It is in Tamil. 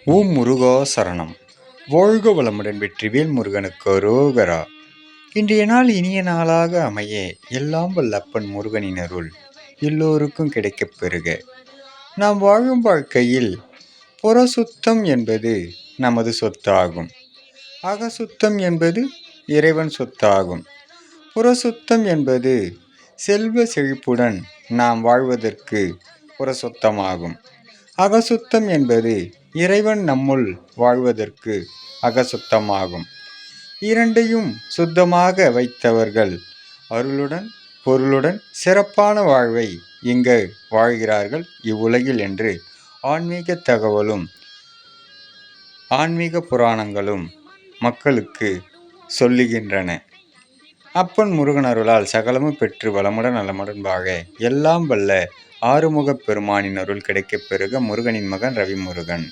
ஓம் முருகா சரணம். வாழ்க வளமுடன். வெற்றிவேல் முருகனுக்கு அரோகரா. இன்றைய நாள் இனிய நாளாக அமைய எல்லாம் வல்ல அப்பன் முருகனின் அருள் எல்லோருக்கும் கிடைக்கப் பெறுக. நாம் வாழும் வாழ்க்கையில் புறசுத்தம் என்பது நமது சொத்தாகும். அகசுத்தம் என்பது இறைவன் சொத்தாகும். புறசுத்தம் என்பது செல்வ செழிப்புடன் நாம் வாழ்வதற்கு புறசுத்தமாகும். அகசுத்தம் என்பது இறைவன் நம்முள் வாழ்வதற்கு அகசுத்தமாகும். இரண்டையும் சுத்தமாக வைத்தவர்கள் அருளுடன் பொருளுடன் சிறப்பான வாழ்வை இங்கு வாழ்கிறார்கள் இவ்வுலகில் என்று ஆன்மீக தகவலும் ஆன்மீக புராணங்களும் மக்களுக்கு சொல்லுகின்றன. அப்பன் முருகன் அருளால் சகலமும் பெற்று வளமுடன் நலமுடன் வாழ எல்லாம் வல்ல ஆறுமுகப் பெருமானின் அருள் கிடைக்கப் பெறுக. முருகனின் மகன் ரவி முருகன்.